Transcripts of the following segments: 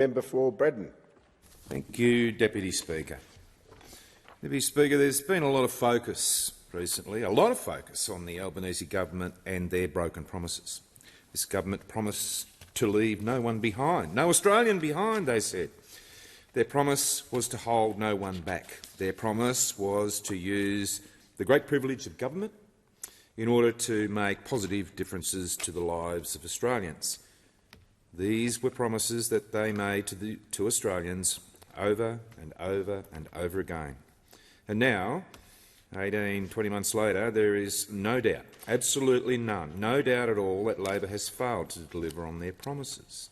Member for Braddon. Thank you, Deputy Speaker. Deputy Speaker, there's been a lot of focus recently, on the Albanese government and their broken promises. This government promised to leave no one behind, no Australian behind, they said. Their promise was to hold no one back. Their promise was to use the great privilege of government in order to make positive differences to the lives of Australians. These were promises that they made to Australians over and over and over again. And now, 20 months later, there is no doubt, absolutely none, no doubt at all that Labor has failed to deliver on their promises.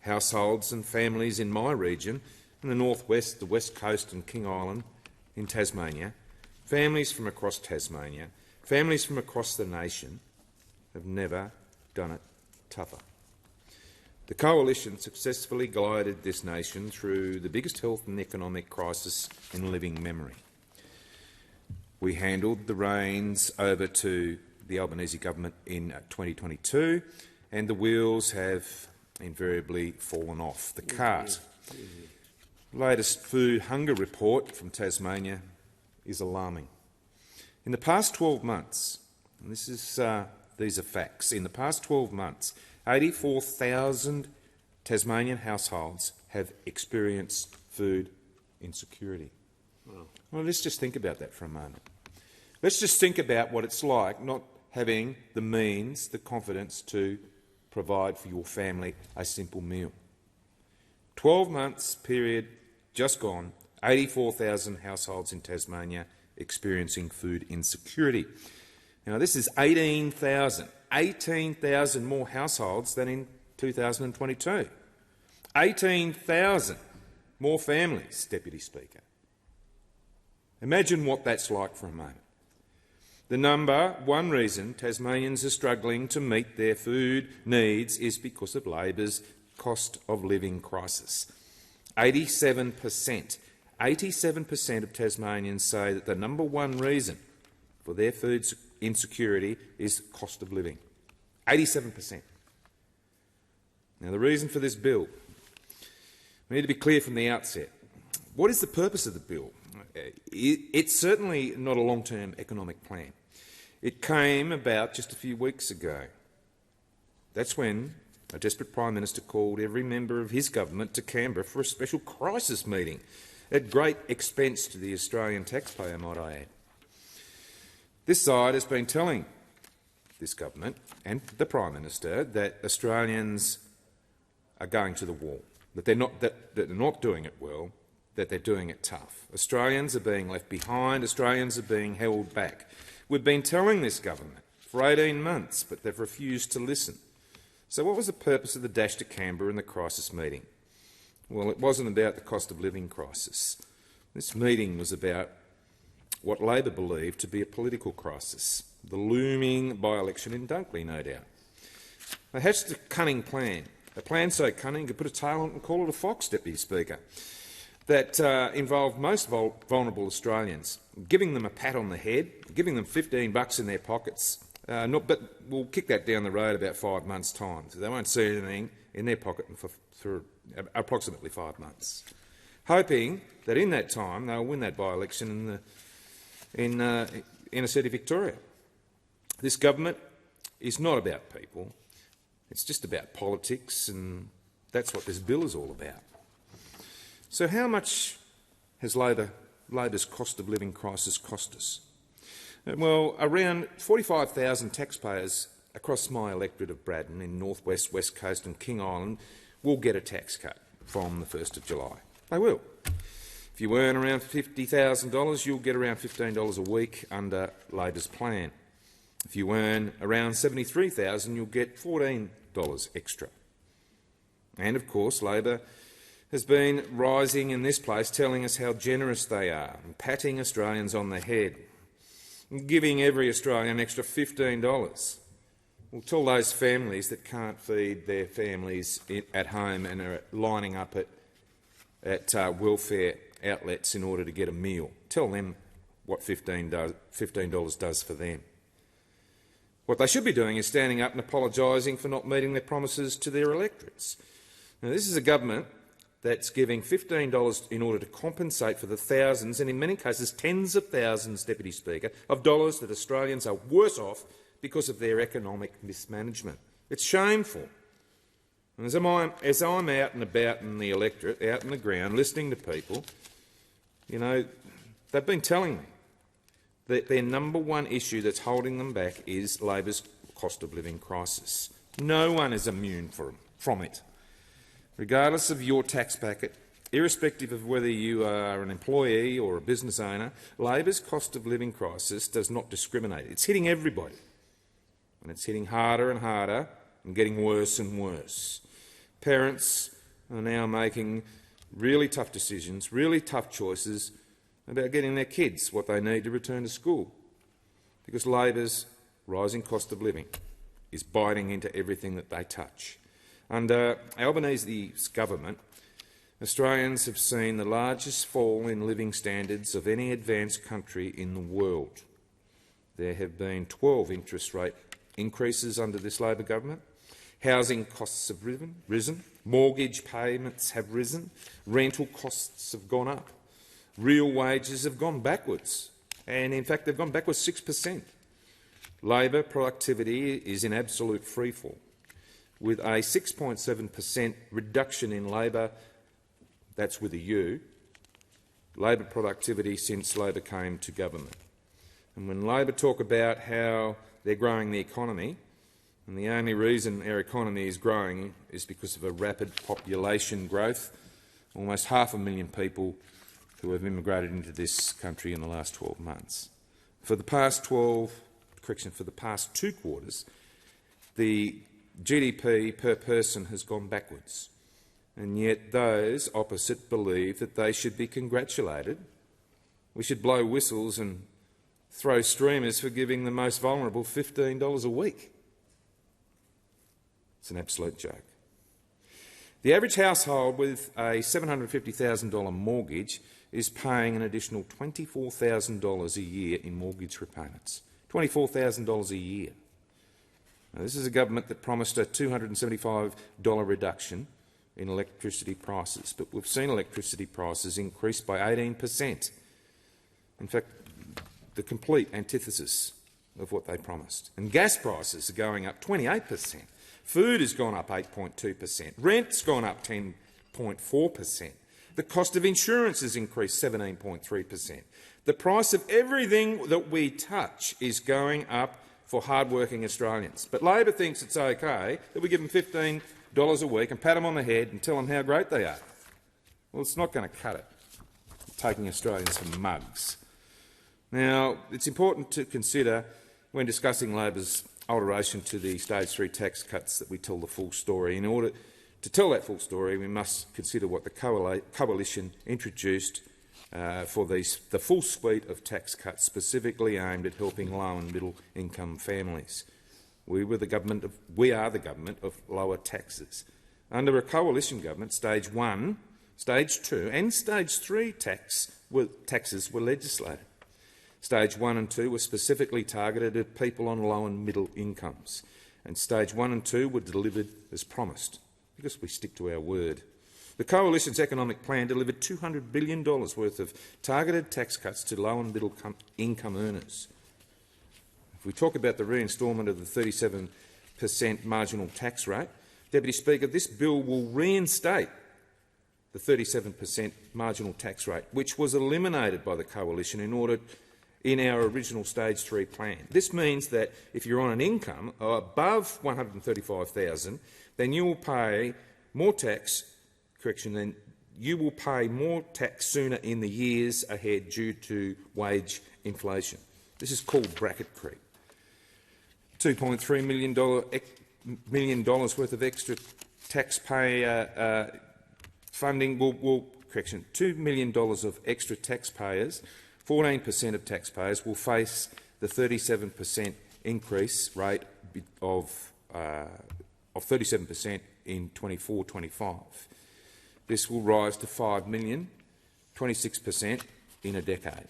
Households and families in my region, in the northwest, the West Coast and King Island in Tasmania, families from across Tasmania, families from across the nation have never done it tougher. The Coalition successfully guided this nation through the biggest health and economic crisis in living memory. We handed the reins over to the Albanese government in 2022, and the wheels have invariably fallen off the cart. The latest food hunger report from Tasmania is alarming. In the past 12 months, and these are facts, in the past 12 months, 84,000 Tasmanian households have experienced food insecurity. Wow. Well, let's just think about that for a moment. Let's just think about what it's like not having the means, the confidence to provide for your family a simple meal. 12 months period just gone, 84,000 households in Tasmania experiencing food insecurity. Now, this is 18,000 more households than in 2022. 18,000 more families, Deputy Speaker. Imagine what that's like for a moment. The number one reason Tasmanians are struggling to meet their food needs is because of Labor's cost of living crisis. 87% of Tasmanians say that the number one reason for their food insecurity is cost of living. 87%. Now, the reason for this bill, we need to be clear from the outset. What is the purpose of the bill? It's certainly not a long-term economic plan. It came about just a few weeks ago. That's when a desperate Prime Minister called every member of his government to Canberra for a special crisis meeting, at great expense to the Australian taxpayer, might I add. This side has been telling this government and the Prime Minister that Australians are going to the wall, that they're not doing it well, that they're doing it tough. Australians are being left behind. Australians are being held back. We've been telling this government for 18 months, but they've refused to listen. So what was the purpose of the dash to Canberra and the crisis meeting? Well, it wasn't about the cost of living crisis. This meeting was about what Labor believed to be a political crisis, the looming by-election in Dunkley, no doubt. They hatched a cunning plan, a plan so cunning you could put a tail on it and call it a fox, Deputy Speaker, that involved most vulnerable Australians, giving them a pat on the head, giving them $15 in their pockets, but we'll kick that down the road about 5 months' time, so they won't see anything in their pocket for approximately 5 months, hoping that in that time they'll win that by-election in inner city Victoria. This government is not about people. It's just about politics, and that's what this bill is all about. So how much has Labor's cost of living crisis cost us? Well, around 45,000 taxpayers across my electorate of Braddon in northwest, West Coast and King Island will get a tax cut from the 1st of July. They will. If you earn around $50,000, you'll get around $15 a week under Labor's plan. If you earn around $73,000, you'll get $14 extra. And, of course, Labor has been rising in this place, telling us how generous they are, and patting Australians on the head, and giving every Australian an extra $15. We'll tell those families that can't feed their families at home and are lining up at welfare outlets in order to get a meal. Tell them what $15 does for them. What they should be doing is standing up and apologising for not meeting their promises to their electorates. Now, this is a government that's giving $15 in order to compensate for the thousands, and in many cases tens of thousands, Deputy Speaker, of dollars that Australians are worse off because of their economic mismanagement. It's shameful. And as I'm out and about in the electorate, out in the ground, listening to people, you know, they've been telling me that their number one issue that's holding them back is Labor's cost of living crisis. No one is immune from it. Regardless of your tax packet, irrespective of whether you are an employee or a business owner, Labor's cost of living crisis does not discriminate. It's hitting everybody, and it's hitting harder and harder and getting worse and worse. Parents are now making really tough decisions, really tough choices about getting their kids what they need to return to school, because Labor's rising cost of living is biting into everything that they touch. Under Albanese's government, Australians have seen the largest fall in living standards of any advanced country in the world. There have been 12 interest rate increases under this Labor government. Housing costs have risen, mortgage payments have risen, rental costs have gone up, real wages have gone backwards, and in fact they've gone backwards 6%. Labor productivity is in absolute freefall, with a 6.7% reduction in labour, that's with a U, Labor productivity since Labor came to government. And when Labor talk about how they're growing the economy, and the only reason our economy is growing is because of a rapid population growth, almost 500,000 people who have immigrated into this country in the last 12 months. For the past 2 quarters, the GDP per person has gone backwards, and yet those opposite believe that they should be congratulated. We should blow whistles and throw streamers for giving the most vulnerable $15 a week. It's an absolute joke. The average household with a $750,000 mortgage is paying an additional $24,000 a year in mortgage repayments. $24,000 a year. Now, this is a government that promised a $275 reduction in electricity prices, but we've seen electricity prices increase by 18%. In fact, the complete antithesis of what they promised. And gas prices are going up 28%. Food has gone up 8.2%. Rent's gone up 10.4%. The cost of insurance has increased 17.3%. The price of everything that we touch is going up for hard-working Australians. But Labor thinks it's okay that we give them $15 a week and pat them on the head and tell them how great they are. Well, it's not going to cut it, taking Australians for mugs. Now, it's important to consider when discussing Labor's alteration to the Stage 3 tax cuts that we tell the full story. In order to tell that full story, we must consider what the coalition introduced for the full suite of tax cuts specifically aimed at helping low and middle income families. We are the government of lower taxes. Under a coalition government, Stage 1, Stage 2 and Stage 3 taxes were legislated. Stage 1 and 2 were specifically targeted at people on low and middle incomes, and Stage 1 and 2 were delivered as promised, because we stick to our word. The Coalition's economic plan delivered $200 billion worth of targeted tax cuts to low and middle income earners. If we talk about the reinstalment of the 37% marginal tax rate, Deputy Speaker, this bill will reinstate the 37% marginal tax rate, which was eliminated by the Coalition in our original Stage 3 plan. This means that if you're on an income above $135,000, then you will pay more tax. Then you will pay more tax sooner in the years ahead due to wage inflation. This is called bracket creep. $2.3 million worth of extra taxpayer funding $2 million of extra taxpayers. 14% of taxpayers will face the 37% increase rate of 37% in 24-25. This will rise to 5 million, 26% in a decade.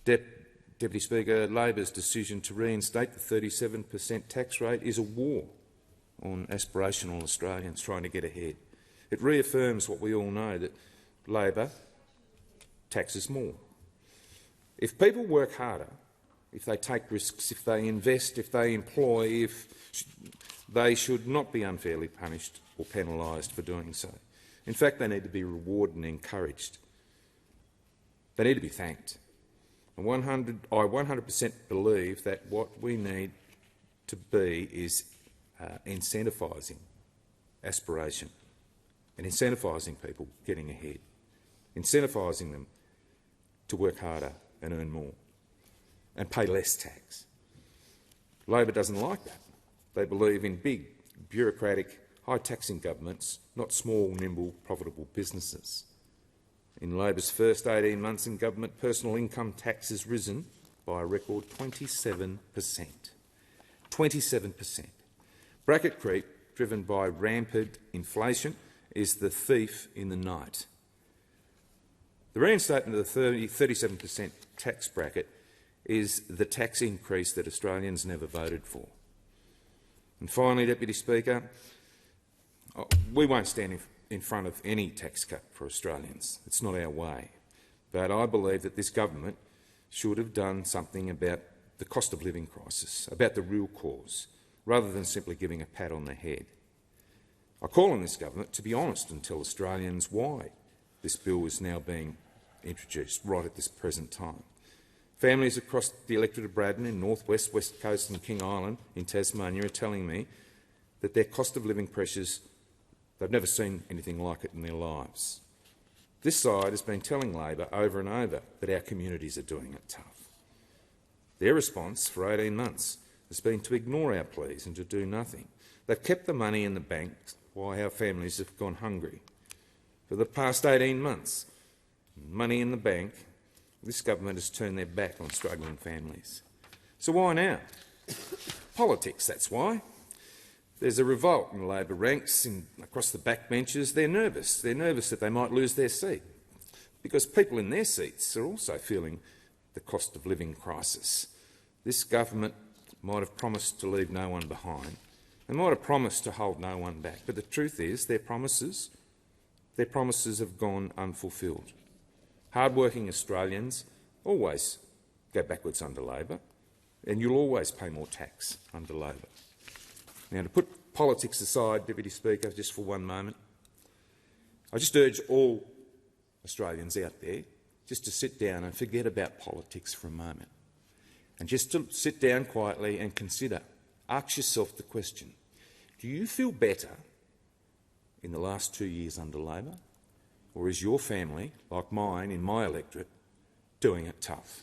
Deputy Speaker, Labor's decision to reinstate the 37% tax rate is a war on aspirational Australians trying to get ahead. It reaffirms what we all know, that Labor taxes more. If people work harder, if they take risks, if they invest, if they employ, they should not be unfairly punished or penalised for doing so. In fact, they need to be rewarded and encouraged. They need to be thanked. And I 100% believe that what we need to be is incentivising aspiration and incentivising people getting ahead, incentivising them to work harder and earn more and pay less tax. Labor doesn't like that. They believe in big, bureaucratic, high-taxing governments, not small, nimble, profitable businesses. In Labor's first 18 months in government, personal income tax has risen by a record 27%. 27%. Bracket creep, driven by rampant inflation, is the thief in the night. The reinstatement of the 37% tax bracket is the tax increase that Australians never voted for. And finally, Deputy Speaker, we won't stand in front of any tax cut for Australians. It's not our way. But I believe that this government should have done something about the cost of living crisis, about the real cause, rather than simply giving a pat on the head. I call on this government to be honest and tell Australians why this bill is now being introduced right at this present time. Families across the electorate of Braddon in North West, West Coast and King Island in Tasmania are telling me that their cost of living pressures, they've never seen anything like it in their lives. This side has been telling Labor over and over that our communities are doing it tough. Their response for 18 months has been to ignore our pleas and to do nothing. They've kept the money in the bank while our families have gone hungry. For the past 18 months, money in the bank, this government has turned their back on struggling families. So why now? Politics, that's why. There's a revolt in Labor ranks across the backbenches. They're nervous. They're nervous that they might lose their seat, because people in their seats are also feeling the cost of living crisis. This government might have promised to leave no one behind. They might have promised to hold no one back. But the truth is their promises have gone unfulfilled. Hard-working Australians always go backwards under Labor, and you'll always pay more tax under Labor. Now, to put politics aside, Deputy Speaker, just for one moment, I just urge all Australians out there just to sit down and forget about politics for a moment, and just to sit down quietly and consider, ask yourself the question, do you feel better in the last 2 years under Labor, or is your family, like mine in my electorate, doing it tough?